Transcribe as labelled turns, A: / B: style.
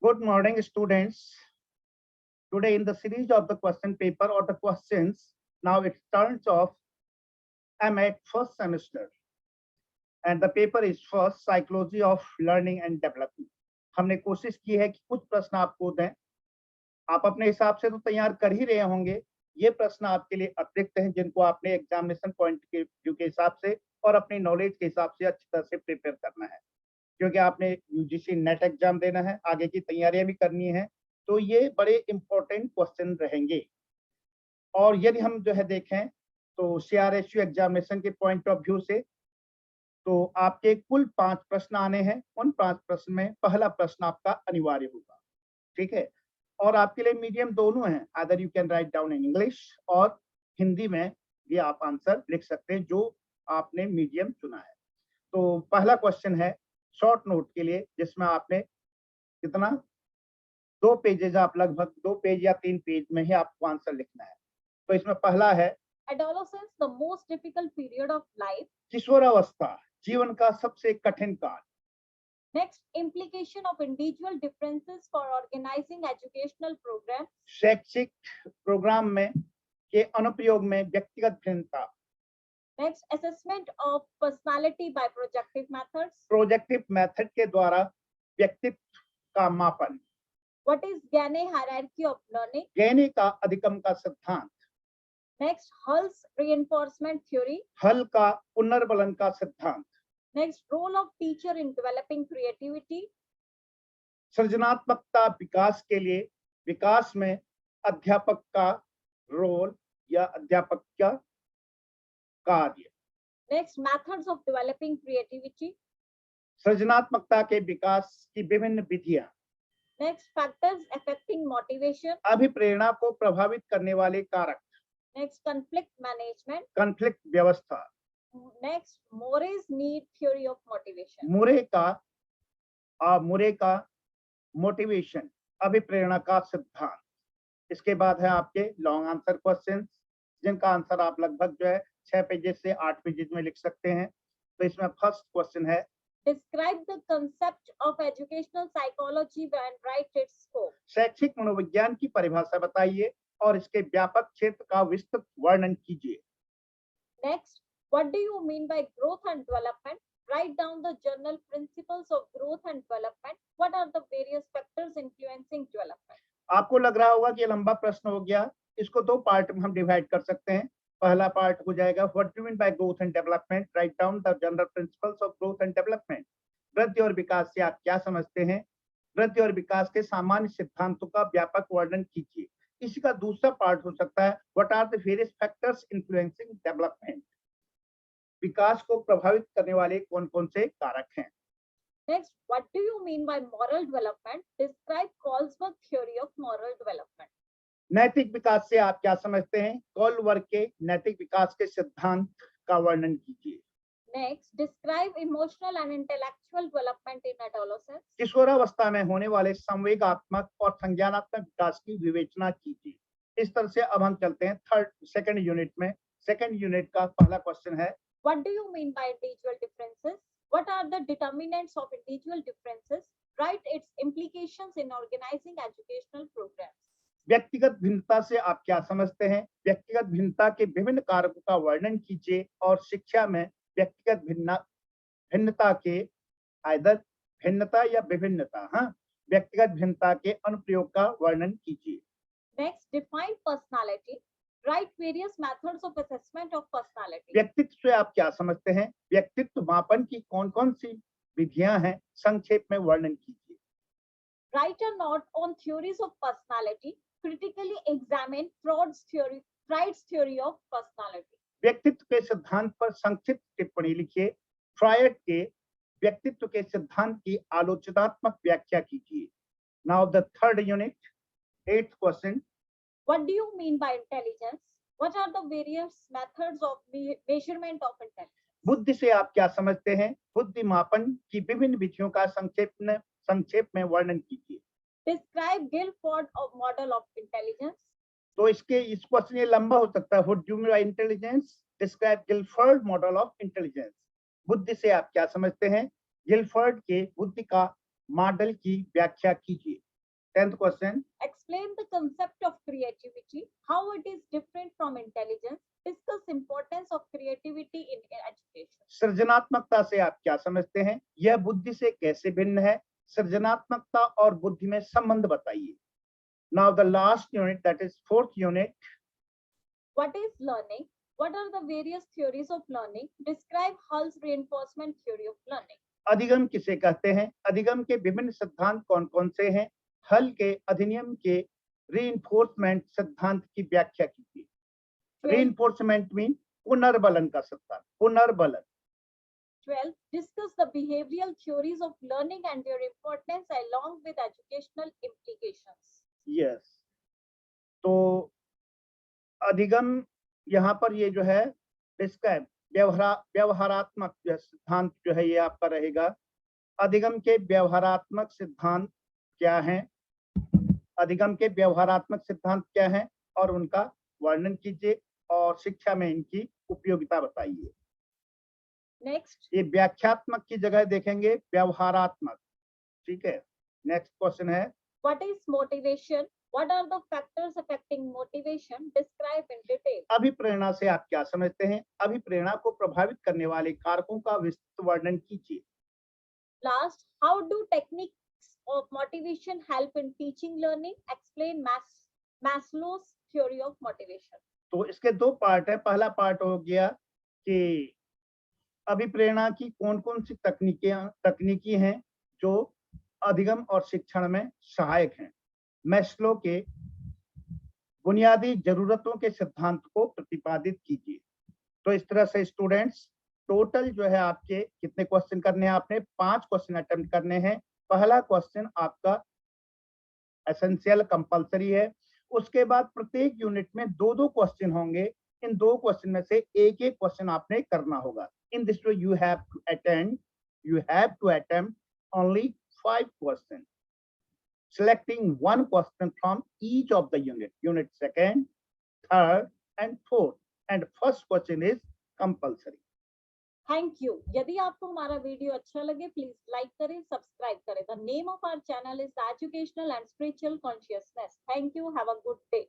A: Good morning, students. Today, in the series of the question paper or the questions, now it turns of MA first semester, and the paper is first Psychology of Learning and Development. हमने कोशिश की है कि कुछ प्रश्न आपको दें, आप अपने हिसाब से तो तैयार कर ही रहे होंगे। ये प्रश्न आपके लिए अतिरिक्त हैं जिनको आपने एग्जामिनेशन पॉइंट के व्यू के हिसाब से और अपनी नॉलेज के हिसाब से अच्छी तरह से प्रिपेयर करना है, क्योंकि आपने यूजीसी नेट एग्जाम देना है, आगे की तैयारियां भी करनी है, तो ये बड़े इंपॉर्टेंट क्वेश्चन रहेंगे। और यदि हम जो है देखें तो सीआरएसयू एग्जामिनेशन के पॉइंट ऑफ व्यू से तो आपके कुल 5 प्रश्न आने हैं। उन 5 प्रश्न में पहला प्रश्न आपका अनिवार्य होगा, ठीक है। और आपके लिए मीडियम दोनों हैं, either you can write down in English और हिंदी में भी आप आंसर लिख सकते हैं जो आपने मीडियम चुना है। तो पहला क्वेश्चन है शॉर्ट नोट के लिए, जिसमें आपने कितना 2 पेजेज, आप लगभग 2 पेज या 3 पेज में ही आपको आंसर लिखना है। तो इसमें पहला है
B: Adolescence, the most difficult period of life.
A: किशोरावस्था, जीवन का सबसे कठिन काल।
B: Next, implication of individual differences for organizing educational programs.
A: शैक्षिक प्रोग्राम में के अनुप्रयोग में व्यक्तिगत भिन्नता।
B: Next, assessment of personality by projective methods.
A: Projective method के द्वारा व्यक्तित्व का मापन।
B: What is Gane hierarchy of learning?
A: गैनी का अधिगम का सिद्धांत।
B: Next, Hull's reinforcement theory.
A: हल का पुनर्बलन का सिद्धांत।
B: Next, role of teacher in developing creativity.
A: सृजनात्मकता विकास के लिए विकास में अध्यापक का रोल या अध्यापक का कार्य।
B: Next, methods of developing creativity.
A: सृजनात्मकता के विकास की विभिन्न विधियां।
B: Next, factors affecting motivation.
A: अभिप्रेरणा को प्रभावित करने वाले कारक।
B: Next, conflict management.
A: कॉन्फ्लिक्ट व्यवस्था।
B: Next, More's need theory of motivation.
A: मुरे का मोटिवेशन, अभिप्रेरणा का सिद्धांत। इसके बाद है आपके लॉन्ग आंसर क्वेश्चंस, जिनका आंसर आप लगभग जो है 6 पेजेस से 8 पेजेस में लिख सकते हैं। तो इसमें फर्स्ट क्वेश्चन है
B: Describe the concept of educational psychology and write its scope.
A: शैक्षिक मनोविज्ञान की परिभाषा बताइए और इसके व्यापक क्षेत्र का विस्तृत वर्णन कीजिए।
B: Next, what do you mean by growth and development? Write down the general principles of growth and development. What are the various factors influencing development?
A: आपको लग रहा होगा कि ये लंबा प्रश्न हो गया, इसको 2 पार्ट में हम डिवाइड कर सकते हैं। पहला पार्ट हो जाएगा what do you mean by growth and development, write down the general principles of growth and development. वृद्धि और विकास से आप क्या समझते हैं? वृद्धि और विकास के सामान्य सिद्धांतों का व्यापक वर्णन कीजिए। इसी का दूसरा पार्ट हो सकता है what are the various factors influencing development, विकास को प्रभावित करने वाले कौन-कौन से कारक हैं।
B: Next, what do you mean by moral development? Describe Colesberg theory of moral development.
A: नैतिक विकास से आप क्या समझते हैं? कोलबर्ग के नैतिक विकास के सिद्धांत का वर्णन कीजिए।
B: Next, describe emotional and intellectual development in adolescence.
A: किशोरावस्था में होने वाले संवेगात्मक और संज्ञानात्मक विकास की विवेचना कीजिए। इस तरह से अब हम चलते हैं सेकंड यूनिट में। सेकंड यूनिट का पहला क्वेश्चन है
B: What do you mean by individual differences? What are the determinants of individual differences? Write its implications in organizing educational programs.
A: व्यक्तिगत भिन्नता से आप क्या समझते हैं? व्यक्तिगत भिन्नता के विभिन्न कारकों का वर्णन कीजिए और शिक्षा में व्यक्तिगत भिन्नता के आइदर भिन्नता या विभिन्नता, व्यक्तिगत भिन्नता के अनुप्रयोग का वर्णन कीजिए।
B: Next, define personality. Write various methods of assessment of personality.
A: व्यक्तित्व से आप क्या समझते हैं? व्यक्तित्व मापन की कौन-कौन सी विधियां हैं? संक्षेप में वर्णन कीजिए।
B: Write a note on theories of personality. Critically examine Freud's theory of personality.
A: व्यक्तित्व के सिद्धांत पर संक्षिप्त टिप्पणी लिखिए। फ्रायड के व्यक्तित्व के सिद्धांत की आलोचनात्मक व्याख्या कीजिए। Now the third unit, 8th question.
B: What do you mean by intelligence? What are the various methods of measurement of intelligence?
A: बुद्धि से आप क्या समझते हैं? बुद्धि मापन की विभिन्न विधियों का संक्षेप में वर्णन कीजिए।
B: Describe Guilford model of intelligence.
A: तो इस क्वेश्चन ये लंबा हो सकता है। What do you mean by intelligence? Describe Guilford model of intelligence. बुद्धि से आप क्या समझते हैं? गिलफर्ड के बुद्धि का मॉडल की व्याख्या कीजिए। 10th question.
B: Explain the concept of creativity, how it is different from intelligence. Discuss importance of creativity in education.
A: सृजनात्मकता से आप क्या समझते हैं? यह बुद्धि से कैसे भिन्न है? सृजनात्मकता और बुद्धि में संबंध बताइए. Now the last unit, that is 4th unit.
B: What is learning? What are the various theories of learning? Describe Hull's reinforcement theory of learning.
A: अधिगम किसे कहते हैं? अधिगम के विभिन्न सिद्धांत कौन कौन से हैं? हल के अधिनियम के रीइंफोर्समेंट सिद्धांत की व्याख्या कीजिए. रीइंफोर्समेंट मीन पुनर्बलन का सिद्धांत. पुनर्बलन.
B: 12. Discuss the behavioral theories of learning and their importance along with educational implications.
A: Yes. तो अधिगम यहाँ पर ये जो है डिस्क्राइब व्यवहारात्मक सिद्धांत जो है ये आपका रहेगा. अधिगम के व्यवहारात्मक सिद्धांत क्या हैं? अधिगम के व्यवहारात्मक सिद्धांत क्या हैं और उनका वर्णन कीजिए और शिक्षा में इनकी उपयोगिता बताइए.
B: Next.
A: ये व्याख्यात्मक की जगह देखेंगे व्यवहारात्मक. ठीक है. नेक्स्ट क्वेश्चन है,
B: What is motivation? What are the factors affecting motivation? Describe in detail.
A: अभिप्रेरणा से आप क्या समझते हैं? अभिप्रेरणा को प्रभावित करने वाले कारकों का विस्तृत वर्णन कीजिए.
B: Last, how do techniques of motivation help in teaching learning? Explain Maslow's theory of motivation.
A: तो इसके दो पार्ट है. पहला पार्ट हो गया कि अभिप्रेरणा की कौन कौन सी तकनीकी हैं जो अधिगम और शिक्षण में सहायक हैं. मैस्लो के बुनियादी जरूरतों के सिद्धांत को प्रतिपादित कीजिए. तो इस तरह से स्टूडेंट्स टोटल जो है आपके कितने क्वेश्चन करने हैं? आपने 5 क्वेश्चन अटेम्प्ट करने हैं. पहला क्वेश्चन आपका एसेंशियल कंपलसरी है. उसके बाद प्रत्येक यूनिट में 2-2 क्वेश्चन होंगे. इन 2 क्वेश्चन में से एक एक क्वेश्चन आपने करना होगा. In this way you have to attempt only 5 questions, selecting 1 question from each of the unit 2nd, 3rd and 4th, and first question is compulsory.
B: Thank you. यदि आपको हमारा वीडियो अच्छा लगे प्लीज लाइक करें, subscribe करें. The name of our channel is Educational and Spiritual Consciousness. Thank you. Have a good day.